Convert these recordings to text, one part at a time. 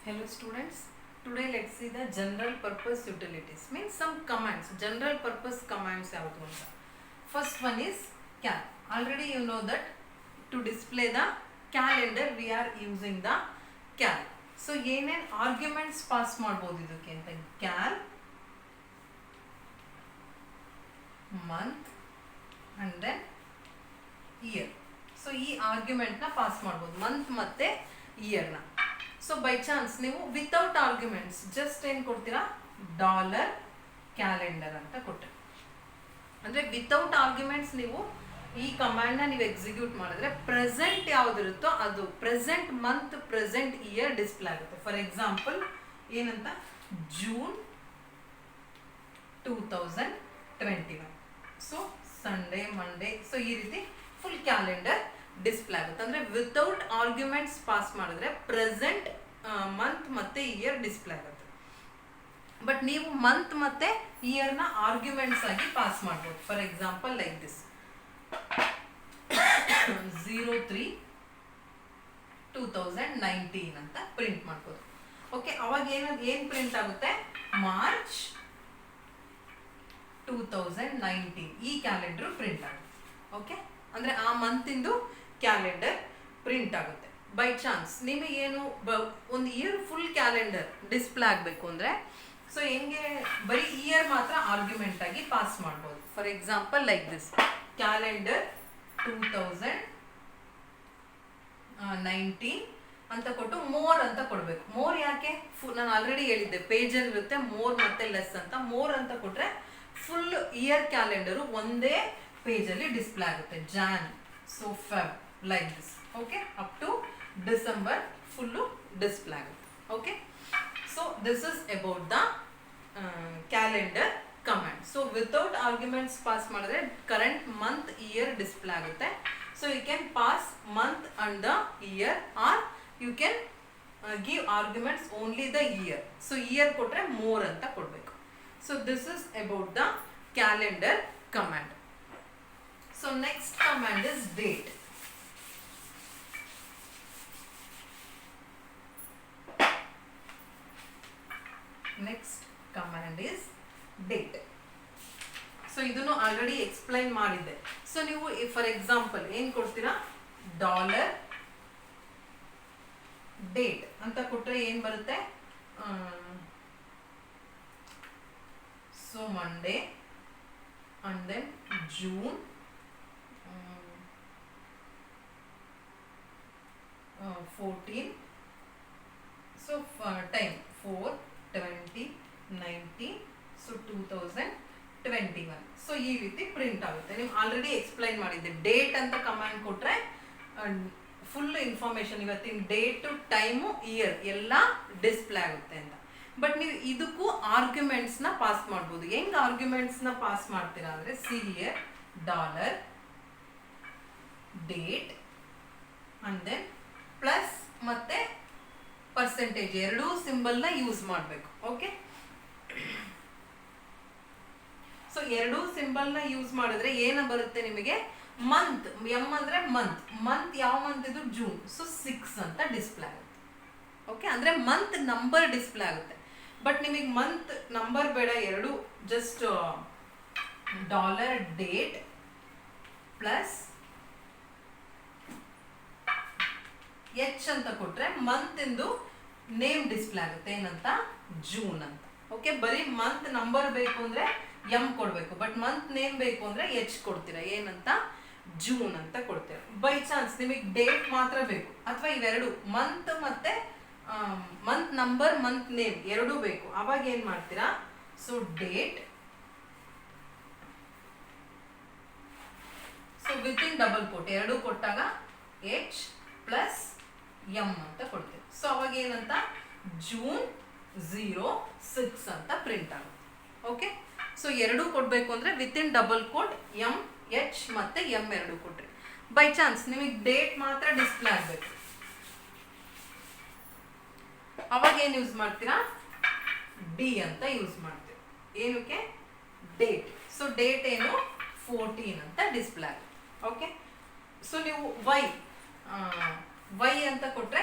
Hello students, today let's see the general purpose utilities, means some commands, general purpose commands yavadu anta. First one is cal. Already you know that to display the calendar we are using the cal. So ಏನೇನ್ arguments pass ಮಾಡಬಹುದು ಇದಕ್ಕೆ ಅಂತ cal, month and then year. So ಈ argument ನ pass ಮಾಡಬಹುದು month ಮತ್ತೆ year ನ. So by chance ನೀವು ವಿತೌಟ್ ಆರ್ಗ್ಯುಮೆಂಟ್ಸ್ ಜಸ್ಟ್ ಏನು ಕೊಡ್ತೀರಾ ಡಾಲರ್ ಕ್ಯಾಲೆಂಡರ್ ಅಂತ ಕೊಟ್ಟರೆ, ಅಂದರೆ ವಿತೌಟ್ ಆರ್ಗ್ಯುಮೆಂಟ್ಸ್ ನೀವು ಈ ಕಮಾಂಡ್ನ ನೀವು ಎಕ್ಸಿಕ್ಯೂಟ್ ಮಾಡಿದ್ರೆ ಪ್ರೆಸೆಂಟ್ ಯಾವುದಿರುತ್ತೋ ಅದು present month present year display ಆಗುತ್ತೆ. ಫಾರ್ ಎಕ್ಸಾಂಪಲ್ ಏನಂತ June 2021. So Sunday Monday, so ಈ ರೀತಿ ಫುಲ್ ಕ್ಯಾಲೆಂಡರ್ ಡಿಸ್ಪ್ಲೇ ಆಗುತ್ತೆ. ಅಂದರೆ ವಿತೌಟ್ ಆರ್ಗ್ಯುಮೆಂಟ್ಸ್ ಪಾಸ್ ಮಾಡಿದ್ರೆ ಪ್ರೆಸೆಂಟ್ ಮಂತ್ ಮತ್ತೆ ಇಯರ್ ಡಿಸ್ಪ್ಲೇ ಆಗುತ್ತೆ. ಬಟ್ ನೀವು ಮಂತ್ ಮತ್ತೆ ಇಯರ್ನ ಆರ್ಗ್ಯುಮೆಂಟ್ಸ್ ಆಗಿ ಪಾಸ್ ಮಾಡ್ಬೋದು. ಫಾರ್ ಎಕ್ಸಾಂಪಲ್ ಲೈಕ್ ದಿಸ್ 03/2019 ಅಂತ ಪ್ರಿಂಟ್ ಮಾಡ್ಬೋದು. ಓಕೆ, ಅವಾಗ ಏನು ಪ್ರಿಂಟ್ ಆಗುತ್ತೆ ಮಾರ್ಚ್ 2019 ಈ ಕ್ಯಾಲೆಂಡರ್ ಪ್ರಿಂಟ್ ಆಗುತ್ತೆ. ಓಕೆ, ಅಂದರೆ ಆ ಮಂತಿಂದು ಕ್ಯಾಲೆಂಡರ್ ಪ್ರಿಂಟ್ ಆಗುತ್ತೆ. ಬೈ ಚಾನ್ಸ್ ನಿಮಗೇನು ಒಂದು ಇಯರ್ ಫುಲ್ ಕ್ಯಾಲೆಂಡರ್ ಡಿಸ್ಪ್ಲೇ ಆಗಬೇಕು ಅಂದರೆ ಸೊ ಹೆಂಗೆ ಬರೀ ಇಯರ್ ಮಾತ್ರ ಆರ್ಗ್ಯುಮೆಂಟ್ ಆಗಿ ಪಾಸ್ ಮಾಡ್ಬೋದು. For example like this calendar 2019 ಅಂತ ಕೊಟ್ಟು ಮೋರ್ ಅಂತ ಕೊಡಬೇಕು. ಮೋರ್ ಯಾಕೆ, ನಾನು ಆಲ್ರೆಡಿ ಹೇಳಿದ್ದೆ ಪೇಜಲ್ಲಿ ಇರುತ್ತೆ ಮೋರ್ ಮತ್ತೆ ಲೆಸ್ ಅಂತ. ಮೋರ್ ಅಂತ ಕೊಟ್ಟರೆ ಫುಲ್ ಇಯರ್ ಕ್ಯಾಲೆಂಡರು ಒಂದೇ ಪೇಜಲ್ಲಿ ಡಿಸ್ಪ್ಲೇ ಆಗುತ್ತೆ. Jan, so Feb, like this. Okay, up to December full display ಆಗುತ್ತೆ. Okay, so this is about the calendar command. So without arguments pass ಮಾಡಿದ್ರೆ ಕರೆಂಟ್ ಮಂತ್ ಇಯರ್ ಡಿಸ್ಪ್ಲೇ ಆಗುತ್ತೆ. So you can pass month and the year, or you can give arguments only the year. So year ಕೊಟ್ಟರೆ more ಅಂತ ಕೊಡಬೇಕು. So this is about the calendar command. So next command is date. Next command is date. So ಇದನ್ನು already explain ಮಾಡಿದ್ದೆ. So ನೀವು for example ಏನು ಕೊಡ್ತೀರಾ dollar date ಅಂತ ಕೊಟ್ಟರೆ ಏನು ಬರುತ್ತೆ, so Monday and then June 14, so time 4/20/19, so 2021. So ಈ ರೀತಿ ಪ್ರಿಂಟ್ ಆಗುತ್ತೆ. ನೀವು ಆಲ್ರೆಡಿ ಎಕ್ಸ್ಪ್ಲೈನ್ ಮಾಡಿದ್ದೆ ಡೇಟ್ ಅಂತ ಕಮಾಂಡ್ ಕೊಟ್ಟರೆ ಫುಲ್ ಇನ್ಫಾರ್ಮೇಶನ್ ಇವತ್ತಿನ ಡೇಟು ಟೈಮು ಇಯರ್ ಎಲ್ಲ ಡಿಸ್ಪ್ಲೇ ಆಗುತ್ತೆ ಅಂತ. ಬಟ್ ನೀವು ಇದಕ್ಕೂ ಆರ್ಗ್ಯುಮೆಂಟ್ಸ್ನ ಪಾಸ್ ಮಾಡ್ಬೋದು. ಹೆಂಗೆ ಆರ್ಗ್ಯುಮೆಂಟ್ಸ್ನ ಪಾಸ್ ಮಾಡ್ತೀರಾ ಅಂದರೆ year dollar date and then plus ಮತ್ತೆ ಪರ್ಸೆಂಟೇಜ್ ಎರಡೂ ಸಿಂಬಲ್ನ ಯೂಸ್ ಮಾಡಬೇಕು. ಓಕೆ, ಸೊ ಎರಡೂ ಸಿಂಬಲ್ನ ಯೂಸ್ ಮಾಡಿದ್ರೆ ಏನು ಬರುತ್ತೆ ನಿಮಗೆ ಮಂತ್, ಎಮ್ ಅಂದರೆ ಮಂತ್. ಮಂತ್ ಯಾವ ಮಂತ್ ಇದು ಜೂನ್, ಸೊ 6 ಅಂತ ಡಿಸ್ಪ್ಲೇ ಆಗುತ್ತೆ. ಓಕೆ, ಅಂದರೆ ಮಂತ್ ನಂಬರ್ ಡಿಸ್ಪ್ಲೇ ಆಗುತ್ತೆ. ಬಟ್ ನಿಮಗೆ ಮಂತ್ ನಂಬರ್ ಬೇಡ, ಎರಡು just dollar date plus H ಅಂತ ಕೊಟ್ರೆ ಮಂತ್ ಇಂದು ನೇಮ್ ಡಿಸ್ಪ್ಲೇ ಆಗುತ್ತೆ. ಏನಂತ ಜೂನ್ ಅಂತ. ಓಕೆ, ಬರೀ ಮಂತ್ ನಂಬರ್ ಬೇಕು ಅಂದ್ರೆ ಎಂ ಕೊಡಬೇಕು, ಬಟ್ ಮಂತ್ ನೇಮ್ ಬೇಕು ಅಂದ್ರೆ ಎಚ್ ಕೊಡ್ತೀರಾ. ಏನಂತ ಜೂನ್ ಅಂತ ಕೊಡ್ತೀರಾ. ಬೈ ಚಾನ್ಸ್ ನಿಮಗೆ ಡೇಟ್ ಮಾತ್ರ ಬೇಕು ಅಥವಾ ಇವೆರಡು ಮಂತ್ ಮತ್ತೆ ಮಂತ್ ನಂಬರ್ ಮಂತ್ ನೇಮ್ ಎರಡೂ ಬೇಕು, ಅವಾಗ ಏನ್ ಮಾಡ್ತೀರಾ, so date, so within double quote ಎರಡು ಕೊಟ್ಟಾಗ ಎಚ್ ಪ್ಲಸ್ ಎಂ ಅಂತ ಕೊಡ್ತೀವಿ. ಸೊ ಅವಾಗ ಏನಂತ ಜೂನ್ 06 ಅಂತ ಪ್ರಿಂಟ್ ಆಗುತ್ತೆ. ಓಕೆ, ಸೊ ಎರಡೂ ಕೊಡಬೇಕು ಅಂದರೆ within double quote M H ಮತ್ತೆ ಎಂ ಎರಡು ಕೊಟ್ರಿ. ಬೈ ಚಾನ್ಸ್ ನಿಮಗೆ ಡೇಟ್ ಮಾತ್ರ ಡಿಸ್ಪ್ಲೇ ಆಗಬೇಕು, ಅವಾಗ ಏನು ಯೂಸ್ ಮಾಡ್ತೀರಾ, ಡಿ ಅಂತ ಯೂಸ್ ಮಾಡ್ತೀವಿ. ಏನಕ್ಕೆ ಡೇಟ್. ಸೊ ಡೇಟ್ ಏನು 14 ಅಂತ ಡಿಸ್ಪ್ಲೇ ಆಗುತ್ತೆ. ಓಕೆ, ಸೊ ನೀವು ವೈ ಅಂತ ಕೊಟ್ರೆ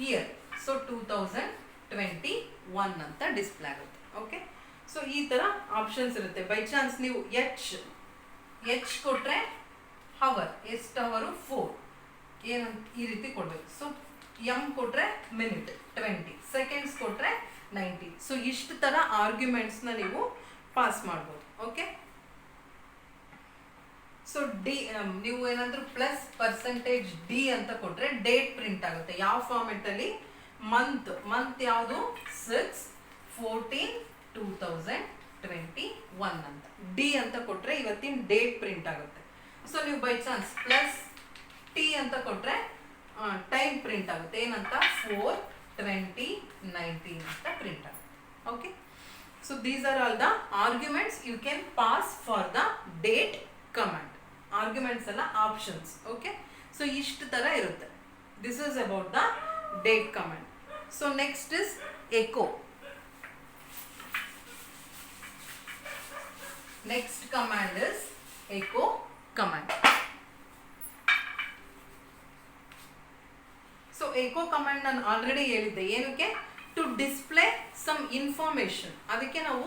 ಇಯರ್, ಸೊ 2000 21 ಅಂತ ಡಿಸ್ಪ್ಲೇ ಆಗುತ್ತೆ. ಓಕೆ, ಸೊ ಈ ಥರ ಆಪ್ಷನ್ಸ್ ಇರುತ್ತೆ. ಬೈ ಚಾನ್ಸ್ ನೀವು ಎಚ್ ಕೊಟ್ಟರೆ ಹವರ್, ಎಷ್ಟು ಹವರು 4 ಏನಂತ ಈ ರೀತಿ ಕೊಡಬೇಕು. ಸೊ ಎಮ್ ಕೊಟ್ಟರೆ ಮಿನಿಟ್ 20, ಸೆಕೆಂಡ್ಸ್ ಕೊಟ್ಟರೆ 90. ಸೊ ಇಷ್ಟು ಥರ ಆರ್ಗ್ಯುಮೆಂಟ್ಸ್ನ ನೀವು ಪಾಸ್ ಮಾಡ್ಬೋದು. ಓಕೆ, ಸೊ ಡಿ ನೀವು ಏನಾದರೂ ಪ್ಲಸ್ ಪರ್ಸೆಂಟೇಜ್ ಡಿ ಅಂತ ಕೊಟ್ಟರೆ ಡೇಟ್ ಪ್ರಿಂಟ್ ಆಗುತ್ತೆ. ಯಾವ ಫಾರ್ಮೆಟಲ್ಲಿ? ಮಂತ್ ಯಾವುದು? 6/14/2021 ಅಂತ. ಡಿ ಅಂತ ಕೊಟ್ಟರೆ ಇವತ್ತಿನ ಡೇಟ್ ಪ್ರಿಂಟ್ ಆಗುತ್ತೆ. ಸೊ ನೀವು ಬೈ ಚಾನ್ಸ್ ಪ್ಲಸ್ ಟಿ ಅಂತ ಕೊಟ್ಟರೆ ಟೈಮ್ ಪ್ರಿಂಟ್ ಆಗುತ್ತೆ. ಏನಂತ? 4/20/19 ಅಂತ ಪ್ರಿಂಟ್ ಆಗುತ್ತೆ. Okay, so these are all the arguments you can pass for the date command. Arguments ಅಲ್ಲ, ಆಪ್ಷನ್ಸ್. ಓಕೆ, ಸೊ ಇಷ್ಟು ತರ ಇರುತ್ತೆ. This is about the date command. So next is echo. Next command is echo command. So echo command ನಾನು already ಹೇಳಿದ್ದೆ. ಏನಕ್ಕೆ? To display some information. ಅದಕ್ಕೆ ನಾವು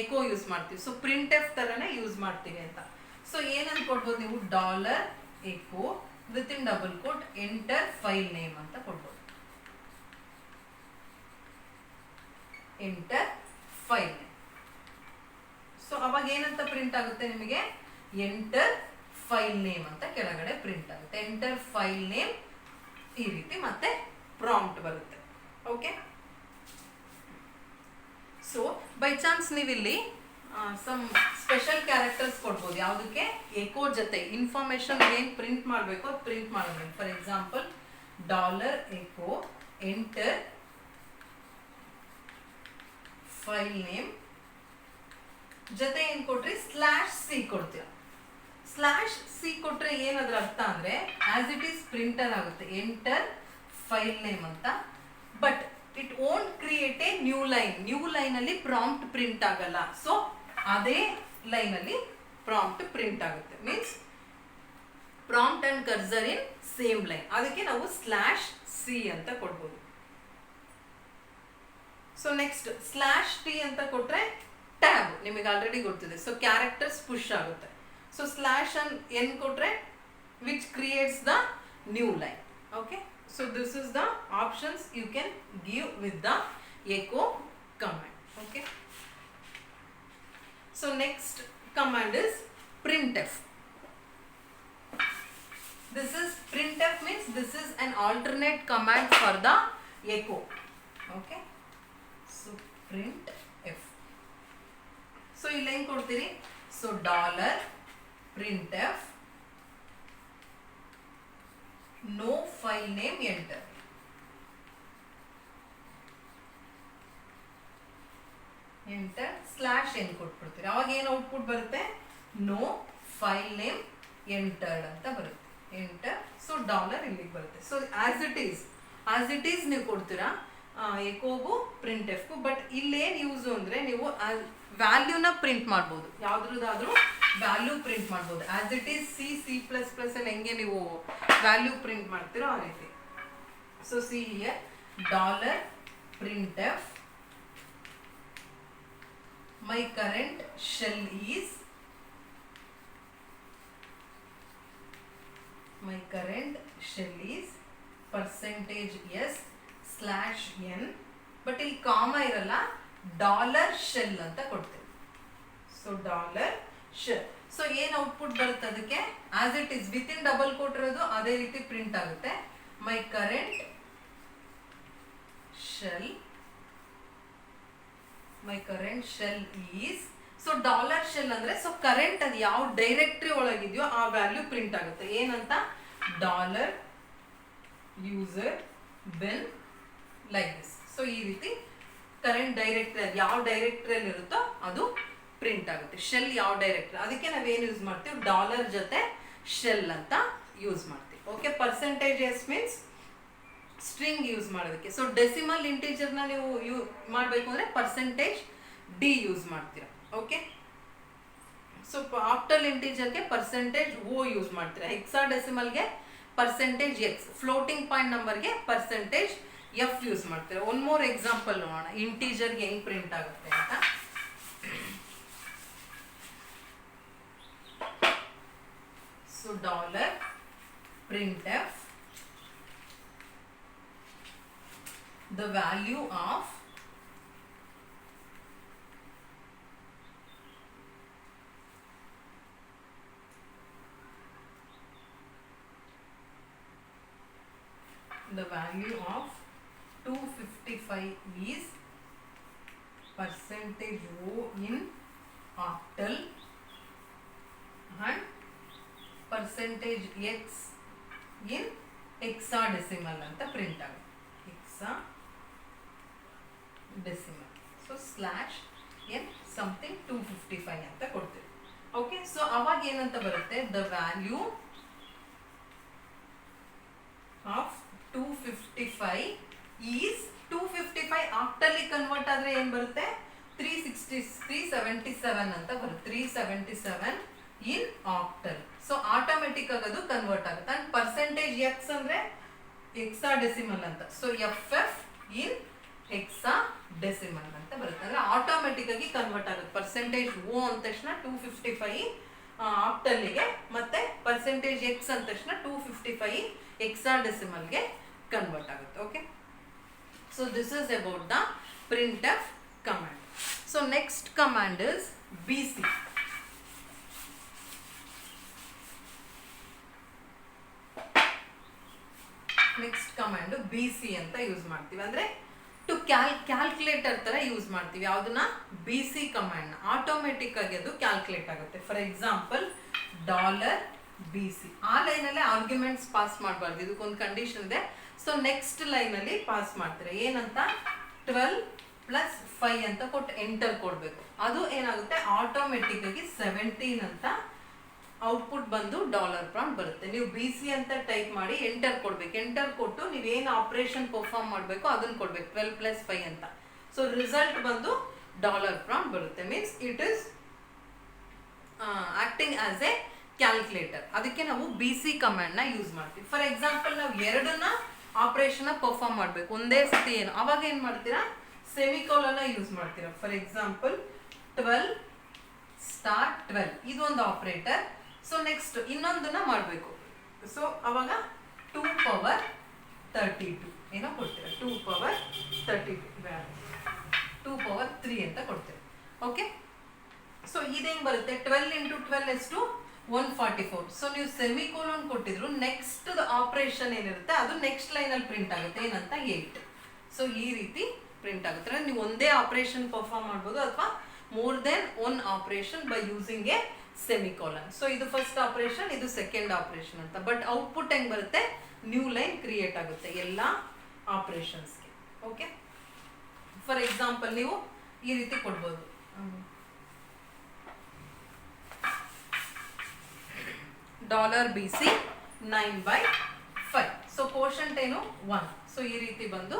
echo use ಮಾಡ್ತೀವಿ. ಸೊ ಪ್ರಿಂಟ್ ಎಫ್ ತರನೇ ಯೂಸ್ ಮಾಡ್ತೀವಿ ಅಂತ. ಸೊ ಏನಂತ ಕೊಡ್ಬೋದು ನೀವು? $echo within double quote enter file name ಅಂತ ಕೊಡ್ಬೋದು. Enter file name. ಸೊ ಅವಾಗ ಏನಂತ ಪ್ರಿಂಟ್ ಆಗುತ್ತೆ ನಿಮಗೆ? ಎಂಟರ್ ಫೈಲ್ ನೇಮ್ ಅಂತ ಕೆಳಗಡೆ ಪ್ರಿಂಟ್ ಆಗುತ್ತೆ. ಎಂಟರ್ ಫೈಲ್ ನೇಮ್ ಈ ರೀತಿ ಮತ್ತೆ ಪ್ರಾಂಪ್ಟ್ ಬರುತ್ತೆ. ಓಕೆ, ಸೊ ಬೈ ಚಾನ್ಸ್ ನೀವಿಲ್ಲಿ ಸಮ್ ಸ್ಪೆಷಲ್ ಕ್ಯಾರೆಕ್ಟರ್ಸ್ ಕೊಡ್ಬೋದು. ಯಾವುದಕ್ಕೆ? ಎಕೋ ಜೊತೆ ಇನ್ಫಾರ್ಮೇಶನ್ ಏನು ಪ್ರಿಂಟ್ ಮಾಡಬೇಕು ಅದು ಪ್ರಿಂಟ್ ಮಾಡಬೇಕು. For example $echo enter file name ಜೊತೆ ಏನು ಕೊಟ್ರಿ? /c ಕೊಡ್ತೀರ. /c ಕೊಟ್ರೆ ಏನದ್ರ ಅರ್ಥ ಅಂದ್ರೆ ಆಸ್ ಇಟ್ ಈಸ್ ಪ್ರಿಂಟರ್ ಆಗುತ್ತೆ ಎಂಟರ್ ಫೈಲ್ ನೇಮ್ ಅಂತ. But it won't create A new line. New line ಅಲ್ಲಿ ಪ್ರಾಂಪ್ಟ್ ಪ್ರಿಂಟ್ ಆಗಲ್ಲ. ಸೊ ಅದೇ ಲೈನ್ ಅಲ್ಲಿ ಪ್ರಾಂಪ್ಟ್ ಪ್ರಿಂಟ್ ಆಗುತ್ತೆ. Means prompt and cursor in same line. ಅದಕ್ಕೆ ನಾವು /c ಅಂತ ಕೊಡ್ಬೋದು. ಸೊ ನೆಕ್ಸ್ಟ್ /t ಅಂತ ಕೊಟ್ರೆ ಟ್ಯಾಬ್. ನಿಮಗೆ ಆಲ್ರೆಡಿ ಗೊತ್ತಿದೆ. ಸೊ ಕ್ಯಾರೆಕ್ಟರ್ಸ್ ಪುಷ್ ಆಗುತ್ತೆ. ಸೊ /n ಕೊಟ್ರೆ which creates the new line. Okay, so this is the options you can give with the echo command. Okay, so next command is printf. This is printf means this is an alternate command for the echo. Okay, so printf. So ಇಲ್ಲಿ ಏನು ಕೊಡ್ತೀರಿ? So $printf no file name enter. Enter /n ಕೊಟ್ಬಿಡ್ತೀರಿ. ಅವಾಗ ಏನು output ಬರುತ್ತೆ? No file name entered ಅಂತ ಬರುತ್ತೆ. Enter. So dollar ಇಲ್ಲಿಗೆ ಬರುತ್ತೆ. ಸೊ ಆಸ್ ಇಟ್ ಈಸ್ ನೀವು ಕೊಡ್ತೀರಾ ಎಕೋಗೂ ಪ್ರಿಂಟ್ ಎಫ್ಗೂ. ಬಟ್ ಇಲ್ಲೇನು ಯೂಸು ಅಂದರೆ ನೀವು ವ್ಯಾಲ್ಯೂನ ಪ್ರಿಂಟ್ ಮಾಡ್ಬೋದು. ಯಾವುದ್ರದ್ದಾದ್ರೂ ವ್ಯಾಲ್ಯೂ ಪ್ರಿಂಟ್ ಮಾಡ್ಬೋದು. ಆಸ್ ಇಟ್ ಈಸ್ C++ ಅಲ್ಲಿ ಹೆಂಗೆ ನೀವು ವ್ಯಾಲ್ಯೂ ಪ್ರಿಂಟ್ ಮಾಡ್ತೀರೋ ಆ ರೀತಿ. So see here $printf my current shell is %s/n. But ಇಲ್ಲಿ ಕಾಮಾ ಇರಲ್ಲ, $shell ಅಂತ ಕೊಡ್ತೀವಿ. So $shell. ಸೊ ಏನ್ ಔಟ್ಪುಟ್ ಬರುತ್ತೆ ಅದಕ್ಕೆ? As it is within double quote ಇರೋದು ಅದೇ ರೀತಿ ಪ್ರಿಂಟ್ ಆಗುತ್ತೆ. My current shell is. So $shell ಅಂದ್ರೆ ಸೊ ಕರೆಂಟ್ ಅದು ಯಾವ ಡೈರೆಕ್ಟರಿ ಒಳಗಿದೆಯೋ ಆ ವ್ಯಾಲ್ಯೂ ಪ್ರಿಂಟ್ ಆಗುತ್ತೆ. ಏನಂತ? $user bin like this. So ಈ ರೀತಿ ಕರೆಂಟ್ ಡೈರೆಕ್ಟರಿ ಅದು ಯಾವ ಡೈರೆಕ್ಟರಿಯಲ್ಲಿ ಇರುತ್ತೋ ಅದು ಪ್ರಿಂಟ್ ಆಗುತ್ತೆ. ಶೆಲ್ ಯಾವ ಡೈರೆಕ್ಟರಿ, ಅದಕ್ಕೆ ನಾವೇನು ಯೂಸ್ ಮಾಡ್ತೀವಿ? $, ಜೊತೆ ಶೆಲ್ ಅಂತ ಯೂಸ್ ಮಾಡ್ತೀವಿ. Okay, %s means string use ಮಾಡೋದಕ್ಕೆ. ಸೊ ಡೆಸಿಮಲ್ ಇಂಟೀಜರ್ನ ನೀವು ಮಾಡಬೇಕು ಅಂದರೆ %d ಯೂಸ್ ಮಾಡ್ತೀರಾ. ಓಕೆ, ಸೊ ಆಕ್ಟಲ್ ಇಂಟೀಜರ್ಗೆ %o ಯೂಸ್ ಮಾಡ್ತೀರಾ. ಹೆಕ್ಸಾ ಡೆಸಿಮಲ್ಗೆ %x, ಫ್ಲೋಟಿಂಗ್ ಪಾಯಿಂಟ್ ನಂಬರ್ಗೆ %h ಎಫ್ ಯೂಸ್ ಮಾಡ್ತೀರಾ. ಒನ್ ಮೋರ್ ಎಕ್ಸಾಂಪಲ್ ನೋಡೋಣ ಇಂಟೀಜರ್ಗೆ ಹೆಂಗ್ ಪ್ರಿಂಟ್ ಆಗುತ್ತೆ ಅಂತ. So dollar printf the value of the value of 255 is percentage O in octal and percentage X in hexadecimal ಅಂತ ಪ್ರಿಂಟ್ ಆಗುತ್ತೆ. hexadecimal. So slash n something 255 ಅಂತ ಕೊಡ್ತೀವಿ. ಓಕೆ, ಸೊ ಅವಾಗ ಏನಂತ ಬರುತ್ತೆ, ದ ವ್ಯಾಲ್ಯೂ ಆಫ್ 255 ಈಸ್ 255 ಆಕ್ಟಲ್ಲಿ convert ಆದ್ರೆ ಏನ್ ಬರುತ್ತೆ 377 ಅಂತ ಬರುತ್ತೆ. 377 ಇನ್ ಆಕ್ಟಲ್. ಸೊ ಆಟೋಮೆಟಿಕ್ ಆಗಿ ಅದು ಕನ್ವರ್ಟ್ ಆಗುತ್ತೆ. ಅಂಡ್ ಪರ್ಸೆಂಟೇಜ್ ಎಕ್ಸ್ ಅಂದ್ರೆ ಹೆಕ್ಸಾಡೆಸಿಮಲ್ ಅಂತ. ಸೊ ಎಫ್ ಎಫ್ ಇನ್ ಹೆಕ್ಸಾಡೆಸಿಮಲ್ ಅಂತ ಬರುತ್ತೆ. ಅಂದ್ರೆ ಆಟೋಮೆಟಿಕ್ ಆಗಿ ಕನ್ವರ್ಟ್ ಆಗುತ್ತೆ. ಪರ್ಸೆಂಟೇಜ್ ಓ ಅಂದ ತಕ್ಷಣ 255 ಆಕ್ಟಲ್ಗೆ, ಮತ್ತೆ ಪರ್ಸೆಂಟೇಜ್ ಎಕ್ಸ್ ಅಂದ ತಕ್ಷಣ 255 ಹೆಕ್ಸಾಡೆಸಿಮಲ್ಗೆ ಕನ್ವರ್ಟ್ ಆಗುತ್ತೆ. Okay, so this is about the printf command. So next command is bc. Next command BC ಅಂತ ಯೂಸ್ ಮಾಡ್ತೀವಿ. ಅಂದ್ರೆ ಟು ಕ್ಯಾಲ್ಕುಲೇಟರ್ ತರ ಯೂಸ್ ಮಾಡ್ತೀವಿ. ಯಾವ್ದನ್ನ BC ಕಮಾಂಡ್ ಆಟೋಮೆಟಿಕ್ ಆಗಿ ಅದು ಕ್ಯಾಲ್ಕುಲೇಟ್ ಆಗುತ್ತೆ. ಫಾರ್ ಎಕ್ಸಾಂಪಲ್ $BC ಆ ಲೈನ್ ಅಲ್ಲಿ ಆರ್ಗ್ಯುಮೆಂಟ್ಸ್ ಪಾಸ್ ಮಾಡಬಾರ್ದು, ಇದಕ್ಕೊಂದು ಕಂಡೀಷನ್ ಇದೆ. ಸೊ ನೆಕ್ಸ್ಟ್ ಲೈನ್ ಅಲ್ಲಿ ಪಾಸ್ ಮಾಡ್ತೀರಾ ಏನಂತ 12 + 5 ಅಂತ ಕೊಟ್ಟು ಎಂಟರ್ ಕೊಡ್ಬೇಕು. ಅದು ಏನಾಗುತ್ತೆ ಆಟೋಮೆಟಿಕ್ ಆಗಿ 17 ಅಂತ ಔಟ್ಪುಟ್ ಬಂದು $ಪ್ರಾಂಪ್ಟ್ ಬರುತ್ತೆ. ನೀವು BC ಅಂತ ಟೈಪ್ ಮಾಡಿ ಎಂಟರ್ ಕೊಡ್ಬೇಕು. ಎಂಟರ್ ಕೊಟ್ಟು ನೀವೇನು ಆಪರೇಷನ್ ಪರ್ಫಾರ್ಮ್ ಮಾಡಬೇಕು ಅದನ್ನ ಕೊಡ್ಬೇಕು 12 + 5 ಅಂತ. ಸೊ ರಿಸಲ್ಟ್ ಬಂದು $ಪ್ರಾಂಪ್ಟ್ ಬರುತ್ತೆ. Means it is acting as A calculator. ಅದಕ್ಕೆ ನಾವು BC ಕಮಾಂಡ್ ನ ಯೂಸ್ ಮಾಡ್ತೀವಿ. ಫಾರ್ ಎಕ್ಸಾಂಪಲ್ ನಾವು ಎರಡನ್ನ ಆಪರೇಷನ್ ಪರ್ಫಾರ್ಮ್ ಮಾಡಬೇಕು ಒಂದೇ ಸತಿ, ಏನು ಅವಾಗ ಏನ್ ಮಾಡ್ತೀರಾ ಸೆಮಿಕೋಲನ್ ಯೂಸ್ ಮಾಡ್ತೀರಾ. ಫಾರ್ ಎಕ್ಸಾಂಪಲ್ 12 * 12 ಇದು ಒಂದು ಆಪರೇಟರ್. ಸೊ ನೆಕ್ಸ್ಟ್ ಇನ್ನೊಂದನ್ನ ಮಾಡಬೇಕು. ಸೊ ಅವಾಗ 2^32 ಏನೋ ಕೊಡ್ತೀರಾ, 2^32 2^3 ಅಂತ ಕೊಡ್ತೀರಾ. ಓಕೆ, ಸೊ ಇದೇಂಗ್ ಬರುತ್ತೆ 12 × 12 ಎಷ್ಟು 144. ಸೊ ನೀವು ಸೆಮಿಕೋಲನ್ ಕೊಟ್ಟಿದ್ರು ನೆಕ್ಸ್ಟ್ ಆಪರೇಷನ್ ಏನಿರುತ್ತೆ ಅದು ನೆಕ್ಸ್ಟ್ ಲೈನ್ ಅಲ್ಲಿ ಪ್ರಿಂಟ್ ಆಗುತ್ತೆ. ಏನಂತ 8. ಸೊ ಈ ರೀತಿ ಪ್ರಿಂಟ್ ಆಗುತ್ತೆ. ನೀವು ಒಂದೇ ಆಪರೇಷನ್ ಪರ್ಫಾರ್ಮ್ ಮಾಡ್ಬೋದು ಅಥವಾ more than one operation by using A semicolon. So ಇದು ಫಸ್ಟ್ ಆಪರೇಷನ್, ಇದು ಸೆಕೆಂಡ್ ಆಪರೇಷನ್ ಅಂತ. ಬಟ್ ಔಟ್ಪುಟ್ ಹೆಂಗ್ ಬರುತ್ತೆ ನ್ಯೂ ಲೈನ್ ಕ್ರಿಯೇಟ್ ಆಗುತ್ತೆ ಎಲ್ಲ ಆಪರೇಷನ್ಸ್ಗೆ. ಓಕೆ, ಫಾರ್ ಎಕ್ಸಾಂಪಲ್ ನೀವು ಈ ರೀತಿ ಕೊಡ್ಬೋದು $BC 9/5. ಸೊ ಕೋಶಂಟ್ ಏನು 1. ಸೊ ಈ ರೀತಿ ಬಂದು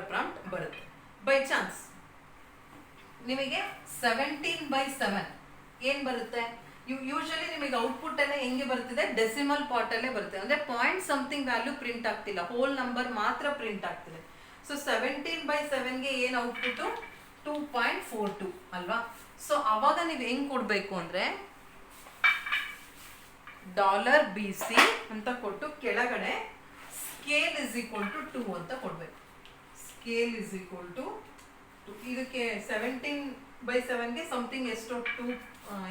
$ಪ್ರಾಂಪ್ಟ್ ಬರುತ್ತೆ. ಬೈ ಚಾನ್ಸ್ ನಿಮಗೆ 17/7 ಏನ್ ಬರುತ್ತೆ, ಯೂಶಲಿ ನಿಮಗೆ ಔಟ್ಪುಟ್ ಎಲ್ಲ ಹೆಂಗೆ ಬರ್ತಿದೆ ಡೆಸಿಮಲ್ ಪಾರ್ಟ್ ಅಲ್ಲೇ ಬರುತ್ತೆ. ಅಂದ್ರೆ ಪಾಯಿಂಟ್ ಸಮಥಿಂಗ್ ವ್ಯಾಲ್ಯೂ ಪ್ರಿಂಟ್ ಆಗ್ತಿಲ್ಲ, ಹೋಲ್ ನಂಬರ್ ಮಾತ್ರ ಪ್ರಿಂಟ್ ಆಗ್ತಿದೆ. ಸೊ 17/7ಗೆ ಏನ್ ಔಟ್ಪುಟ್ 2.42 ಅಲ್ವಾ. ಸೊ ಅವಾಗ ನೀವು ಹೆಂಗ್ ಕೊಡ್ಬೇಕು ಅಂದ್ರೆ $BC ಅಂತ ಕೊಟ್ಟು ಕೆಳಗಡೆ ಸ್ಕೇಲ್ = 2 ಅಂತ ಕೊಡ್ಬೇಕು. ಸ್ಕೇಲ್ = 2. ಇದಕ್ಕೆ 17/7ಗೆ ಸಮಥಿಂಗ್ ಎಷ್ಟು 2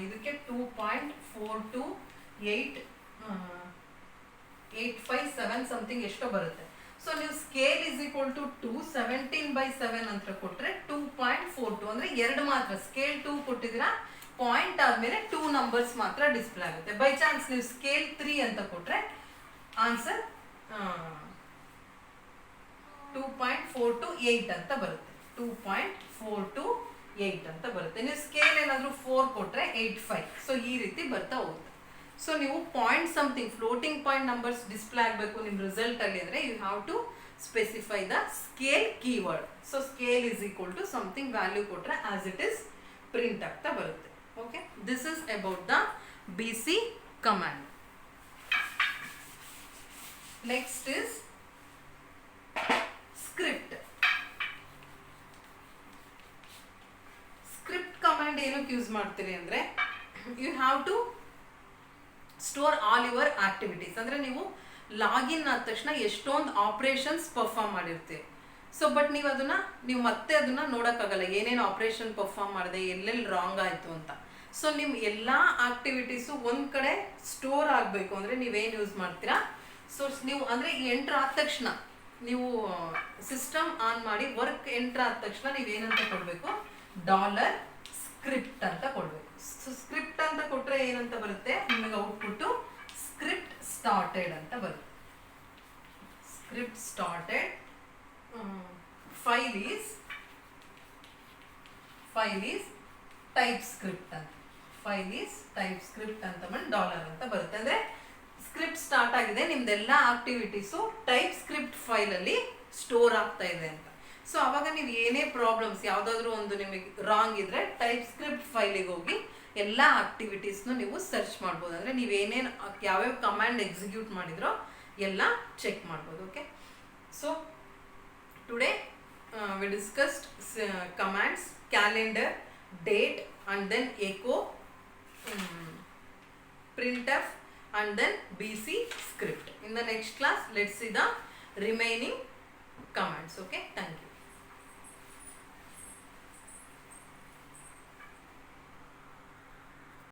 ಇದಕ್ಕೆ 2.42857 ಸಮಥಿಂಗ್ ಎಷ್ಟೋ ಬರುತ್ತೆ. ಸೊ ನೀವು ಸ್ಕೇಲ್ = 2 17/7 ಅಂತ ಕೊಟ್ರೆ 2.42 ಅಂದ್ರೆ 2 ಮಾತ್ರ. ಸ್ಕೇಲ್ 2 ಕೊಟ್ಟಿದ್ದೀರಾ, ಪಾಯಿಂಟ್ ಆದ್ಮೇಲೆ 2 ನಂಬರ್ಸ್ ಮಾತ್ರ ಡಿಸ್ಪ್ಲೇ ಆಗುತ್ತೆ. ಬೈ ಚಾನ್ಸ್ ನೀವು ಸ್ಕೇಲ್ 3 ಅಂತ ಕೊಟ್ರೆ ಆನ್ಸರ್ 2.428 ಅಂತ ಬರುತ್ತೆ. 2.428 ಅಂತ ಬರುತ್ತೆ. ನೀವು ಸ್ಕೇಲ್ ಏನಾದರೂ 4 ಕೊಟ್ರೆ 85. ಸೊ ಈ ರೀತಿ ಬರ್ತಾ ಹೋಗುತ್ತೆ. ಸೊ ನೀವು point something floating point numbers display ಆಗಬೇಕು ನಿಮ್ಮ ರಿಸಲ್ಟ್ ಅಲ್ಲಿ ಅಂದ್ರೆ you have to specify the scale keyword. So scale = something value ಕೊಟ್ರೆ ಆಸ್ ಇಟ್ ಇಸ್ ಪ್ರಿಂಟ್ ಆಗ್ತಾ ಬರುತ್ತೆ. Okay, this is about the BC command. Next is ಮಾಡ್ತೀರಿ ಅಂದರೆ you have to store all your activities. ಅಂದರೆ ನೀವು login ಆದ ತಕ್ಷಣ ಎಷ್ಟೊಂದು ಆಪ್ರೇಷನ್ಸ್ ಪರ್ಫಾರ್ಮ್ ಮಾಡಿರ್ತೀರಿ. ಸೊ ಬಟ್ ನೀವು ಮತ್ತೆ ಅದನ್ನ ನೋಡೋಕ್ಕಾಗಲ್ಲ, ಏನೇನು ಆಪ್ರೇಷನ್ ಪರ್ಫಾರ್ಮ್ ಮಾಡಿದೆ, ಎಲ್ಲೆಲ್ಲಿ ರಾಂಗ್ ಆಯಿತು ಅಂತ. ಸೊ ನಿಮ್ಮ ಎಲ್ಲ ಆಕ್ಟಿವಿಟೀಸು ಒಂದು ಕಡೆ ಸ್ಟೋರ್ ಆಗಬೇಕು ಅಂದರೆ ನೀವೇನು ಯೂಸ್ ಮಾಡ್ತೀರಾ? ಸೊ ನೀವು ಅಂದರೆ ಎಂಟ್ರ್ ಆದ ತಕ್ಷಣ ನೀವು ಸಿಸ್ಟಮ್ ಆನ್ ಮಾಡಿ ವರ್ಕ್ ಎಂಟ್ರ್ ಆದ ತಕ್ಷಣ ನೀವೇನಂತ ಕೊಡಬೇಕು? $ಸ್ಕ್ರಿಪ್ಟ್ ಅಂತ ಕೊಡಬೇಕು. ಸೊ ಸ್ಕ್ರಿಪ್ಟ್ ಅಂತ ಕೊಟ್ಟರೆ ಏನಂತ ಬರುತ್ತೆ ನಿಮಗೆ ಔಟ್ಪುಟ್ಟು? ಸ್ಕ್ರಿಪ್ಟ್ ಸ್ಟಾರ್ಟೆಡ್ ಅಂತ ಬರುತ್ತೆ. Script started, file is type script ಅಂತ, ಫೈಲ್ ಈಸ್ ಟೈಪ್ ಸ್ಕ್ರಿಪ್ಟ್ ಅಂತ ಬಂದು $. ಅಂತ ಬರುತ್ತೆ. ಅಂದರೆ ಸ್ಕ್ರಿಪ್ಟ್ ಸ್ಟಾರ್ಟ್ ಆಗಿದೆ, ನಿಮ್ದೆಲ್ಲ ಆಕ್ಟಿವಿಟೀಸು ಟೈಪ್ ಸ್ಕ್ರಿಪ್ಟ್ ಫೈಲಲ್ಲಿ ಸ್ಟೋರ್ ಆಗ್ತಾ ಇದೆ ಅಂತ. ಸೊ ಅವಾಗ ನೀವು ಏನೇ ಪ್ರಾಬ್ಲಮ್ಸ್ ಯಾವುದಾದ್ರೂ ಒಂದು ನಿಮಗೆ ರಾಂಗ್ ಇದ್ರೆ ಟೈಪ್ ಸ್ಕ್ರಿಪ್ಟ್ ಫೈಲಿಗೆ ಹೋಗಿ ಎಲ್ಲ ಆಕ್ಟಿವಿಟೀಸ್ನು ನೀವು ಸರ್ಚ್ ಮಾಡ್ಬೋದು. ಅಂದರೆ ನೀವೇನೇನು ಯಾವ್ಯಾವ ಕಮಾಂಡ್ ಎಕ್ಸಿಕ್ಯೂಟ್ ಮಾಡಿದ್ರೋ ಎಲ್ಲ ಚೆಕ್ ಮಾಡ್ಬೋದು. Okay, so today we discussed commands calendar, date, and then echo, printf, and then bc script. In the next class let's see the remaining commands. Okay, thank you.